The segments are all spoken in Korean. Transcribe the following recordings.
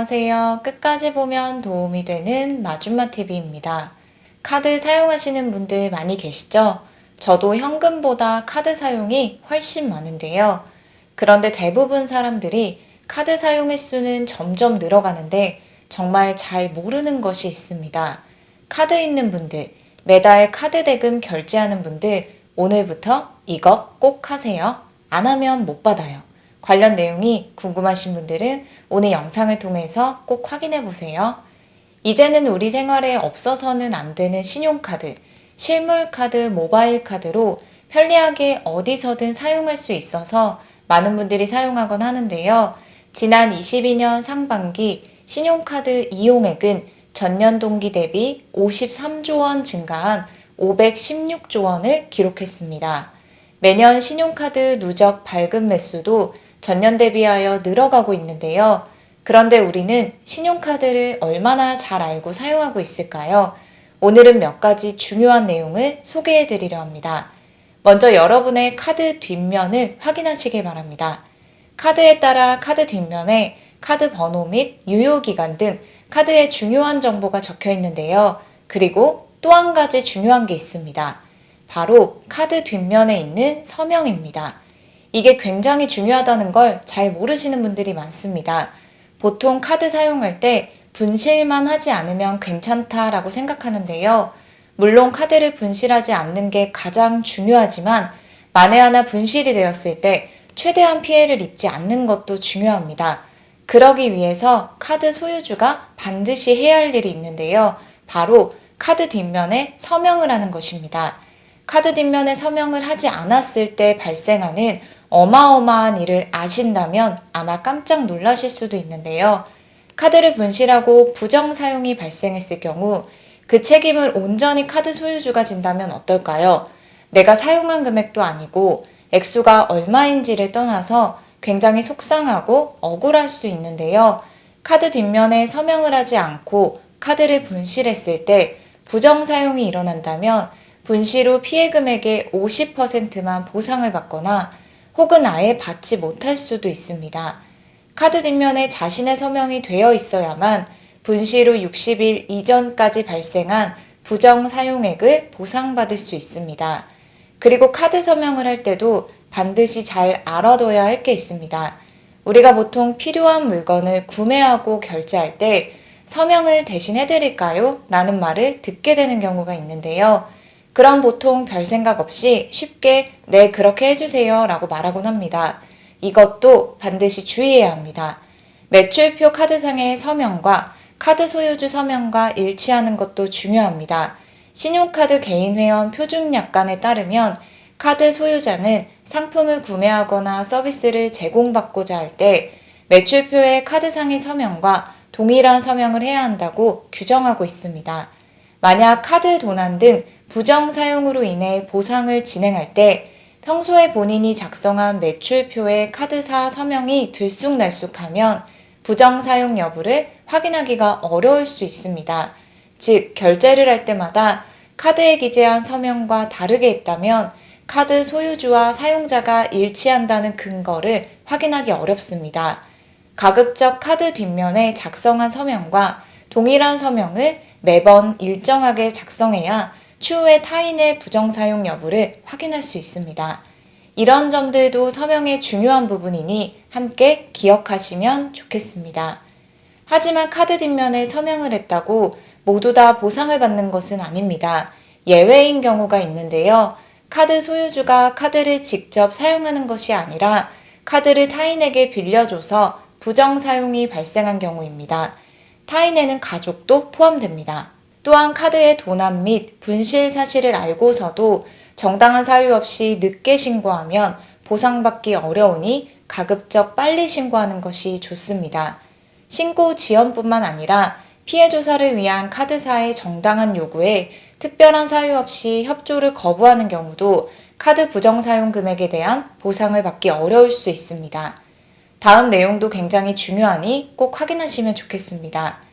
안녕하세요. 끝까지 보면 도움이 되는 마줌마TV입니다. 카드 사용하시는 분들 많이 계시죠? 저도 현금보다 카드 사용이 훨씬 많은데요. 그런데 대부분 사람들이 카드 사용 횟수는 점점 늘어가는데 정말 잘 모르는 것이 있습니다. 카드 있는 분들, 매달 카드 대금 결제하는 분들, 오늘부터 이거 꼭 하세요. 안 하면 못 받아요. 관련 내용이 궁금하신 분들은 오늘 영상을 통해서 꼭 확인해 보세요. 이제는 우리 생활에 없어서는 안 되는 신용카드, 실물카드, 모바일카드로 편리하게 어디서든 사용할 수 있어서 많은 분들이 사용하곤 하는데요. 지난 22년 상반기 신용카드 이용액은 전년 동기 대비 53조 원 증가한 516조 원을 기록했습니다. 매년 신용카드 누적 발급 매수도 전년 대비하여 늘어가고 있는데요. 그런데 우리는 신용카드를 얼마나 잘 알고 사용하고 있을까요? 오늘은 몇 가지 중요한 내용을 소개해 드리려 합니다. 먼저 여러분의 카드 뒷면을 확인하시길 바랍니다. 카드에 따라 카드 뒷면에 카드 번호 및 유효기간 등 카드에 중요한 정보가 적혀 있는데요. 그리고 또 한 가지 중요한 게 있습니다. 바로 카드 뒷면에 있는 서명입니다. 이게 굉장히 중요하다는 걸 잘 모르시는 분들이 많습니다. 보통 카드 사용할 때 분실만 하지 않으면 괜찮다라고 생각하는데요. 물론 카드를 분실하지 않는 게 가장 중요하지만 만에 하나 분실이 되었을 때 최대한 피해를 입지 않는 것도 중요합니다. 그러기 위해서 카드 소유주가 반드시 해야 할 일이 있는데요. 바로 카드 뒷면에 서명을 하는 것입니다. 카드 뒷면에 서명을 하지 않았을 때 발생하는 어마어마한 일을 아신다면 아마 깜짝 놀라실 수도 있는데요. 카드를 분실하고 부정 사용이 발생했을 경우 그 책임을 온전히 카드 소유주가 진다면 어떨까요? 내가 사용한 금액도 아니고 액수가 얼마인지를 떠나서 굉장히 속상하고 억울할 수 있는데요. 카드 뒷면에 서명을 하지 않고 카드를 분실했을 때 부정 사용이 일어난다면 분실 후 피해 금액의 50%만 보상을 받거나 혹은 아예 받지 못할 수도 있습니다. 카드 뒷면에 자신의 서명이 되어 있어야만 분실 후 60일 이전까지 발생한 부정 사용액을 보상받을 수 있습니다. 그리고 카드 서명을 할 때도 반드시 잘 알아둬야 할 게 있습니다. 우리가 보통 필요한 물건을 구매하고 결제할 때 서명을 대신 해드릴까요? 라는 말을 듣게 되는 경우가 있는데요. 그럼 보통 별 생각 없이 쉽게 네 그렇게 해주세요 라고 말하곤 합니다. 이것도 반드시 주의해야 합니다. 매출표 카드상의 서명과 카드 소유주 서명과 일치하는 것도 중요합니다. 신용카드 개인회원 표준약관에 따르면 카드 소유자는 상품을 구매하거나 서비스를 제공받고자 할 때 매출표의 카드상의 서명과 동일한 서명을 해야 한다고 규정하고 있습니다. 만약 카드 도난 등 부정 사용으로 인해 보상을 진행할 때 평소에 본인이 작성한 매출표의 카드사 서명이 들쑥날쑥하면 부정 사용 여부를 확인하기가 어려울 수 있습니다. 즉, 결제를 할 때마다 카드에 기재한 서명과 다르게 했다면 카드 소유주와 사용자가 일치한다는 근거를 확인하기 어렵습니다. 가급적 카드 뒷면에 작성한 서명과 동일한 서명을 매번 일정하게 작성해야 추후에 타인의 부정사용 여부를 확인할 수 있습니다. 이런 점들도 서명의 중요한 부분이니 함께 기억하시면 좋겠습니다. 하지만 카드 뒷면에 서명을 했다고 모두 다 보상을 받는 것은 아닙니다. 예외인 경우가 있는데요. 카드 소유주가 카드를 직접 사용하는 것이 아니라 카드를 타인에게 빌려줘서 부정사용이 발생한 경우입니다. 타인에는 가족도 포함됩니다. 또한 카드의 도난 및 분실 사실을 알고서도 정당한 사유 없이 늦게 신고하면 보상받기 어려우니 가급적 빨리 신고하는 것이 좋습니다. 신고 지연뿐만 아니라 피해 조사를 위한 카드사의 정당한 요구에 특별한 사유 없이 협조를 거부하는 경우도 카드 부정 사용 금액에 대한 보상을 받기 어려울 수 있습니다. 다음 내용도 굉장히 중요하니 꼭 확인하시면 좋겠습니다.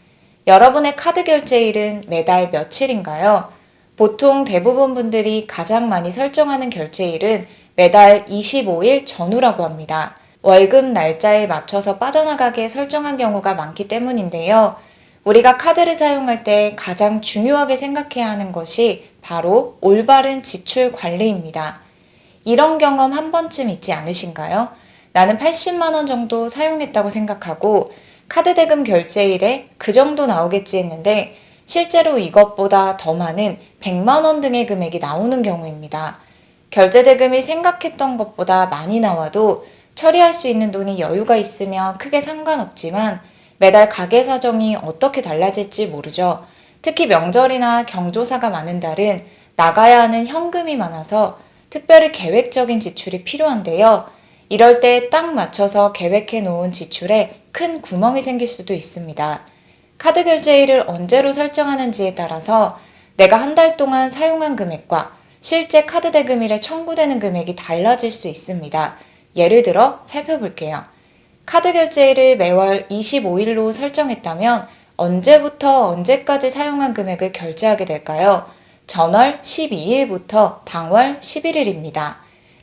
여러분의 카드 결제일은 매달 며칠인가요? 보통 대부분 분들이 가장 많이 설정하는 결제일은 매달 25일 전후라고 합니다. 월급 날짜에 맞춰서 빠져나가게 설정한 경우가 많기 때문인데요. 우리가 카드를 사용할 때 가장 중요하게 생각해야 하는 것이 바로 올바른 지출 관리입니다. 이런 경험 한 번쯤 있지 않으신가요? 나는 80만 원 정도 사용했다고 생각하고 카드 대금 결제일에 그 정도 나오겠지 했는데 실제로 이것보다 더 많은 100만 원 등의 금액이 나오는 경우입니다. 결제 대금이 생각했던 것보다 많이 나와도 처리할 수 있는 돈이 여유가 있으면 크게 상관없지만 매달 가계 사정이 어떻게 달라질지 모르죠. 특히 명절이나 경조사가 많은 달은 나가야 하는 현금이 많아서 특별히 계획적인 지출이 필요한데요. 이럴 때 딱 맞춰서 계획해 놓은 지출에 큰 구멍이 생길 수도 있습니다. 카드 결제일을 언제로 설정하는지에 따라서 내가 한 달 동안 사용한 금액과 실제 카드 대금일에 청구되는 금액이 달라질 수 있습니다. 예를 들어 살펴볼게요. 카드 결제일을 매월 25일로 설정했다면 언제부터 언제까지 사용한 금액을 결제하게 될까요? 전월 12일부터 당월 11일입니다.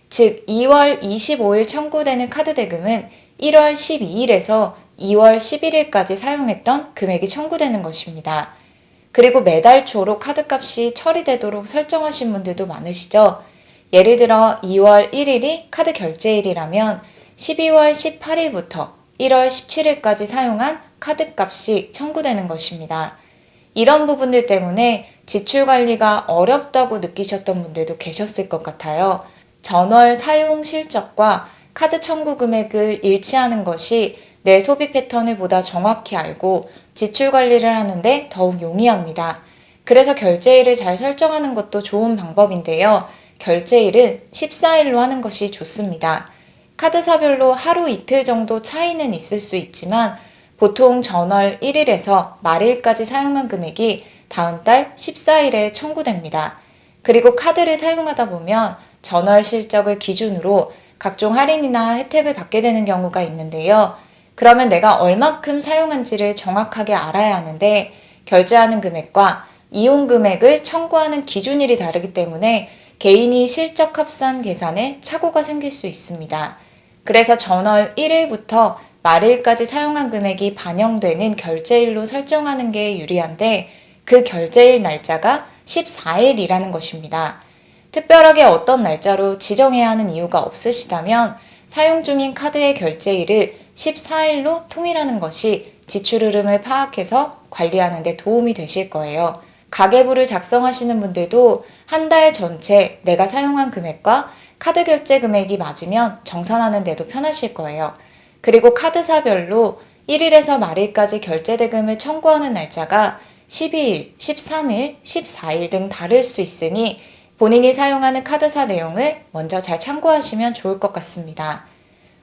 즉 2월 25일 청구되는 카드 대금은 1월 12일에서 2월 11일까지 사용했던 금액이 청구되는 것입니다. 그리고 매달 초로 카드값이 처리되도록 설정하신 분들도 많으시죠? 예를 들어 2월 1일이 카드 결제일이라면 12월 18일부터 1월 17일까지 사용한 카드값이 청구되는 것입니다. 이런 부분들 때문에 지출 관리가 어렵다고 느끼셨던 분들도 계셨을 것 같아요. 전월 사용 실적과 카드 청구 금액을 일치하는 것이 내 소비 패턴을 보다 정확히 알고 지출 관리를 하는데 더욱 용이합니다. 그래서 결제일을 잘 설정하는 것도 좋은 방법인데요. 결제일은 14일로 하는 것이 좋습니다. 카드사별로 하루 이틀 정도 차이는 있을 수 있지만 보통 전월 1일에서 말일까지 사용한 금액이 다음 달 14일에 청구됩니다. 그리고 카드를 사용하다 보면 전월 실적을 기준으로 각종 할인이나 혜택을 받게 되는 경우가 있는데요. 그러면 내가 얼마큼 사용한지를 정확하게 알아야 하는데 결제하는 금액과 이용 금액을 청구하는 기준일이 다르기 때문에 개인이 실적 합산 계산에 착오가 생길 수 있습니다. 그래서 전월 1일부터 말일까지 사용한 금액이 반영되는 결제일로 설정하는 게 유리한데 그 결제일 날짜가 14일이라는 것입니다. 특별하게 어떤 날짜로 지정해야 하는 이유가 없으시다면 사용 중인 카드의 결제일을 14일로 통일하는 것이 지출 흐름을 파악해서 관리하는 데 도움이 되실 거예요. 가계부를 작성하시는 분들도 한 달 전체 내가 사용한 금액과 카드 결제 금액이 맞으면 정산하는 데도 편하실 거예요. 그리고 카드사별로 1일에서 말일까지 결제 대금을 청구하는 날짜가 12일, 13일, 14일 등 다를 수 있으니 본인이 사용하는 카드사 내용을 먼저 잘 참고하시면 좋을 것 같습니다.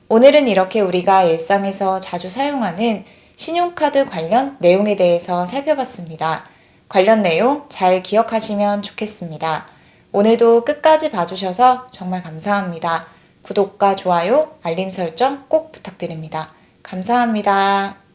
오늘은 이렇게 우리가 일상에서 자주 사용하는 신용카드 관련 내용에 대해서 살펴봤습니다. 관련 내용 잘 기억하시면 좋겠습니다. 오늘도 끝까지 봐주셔서 정말 감사합니다. 구독과 좋아요, 알림 설정 꼭 부탁드립니다. 감사합니다.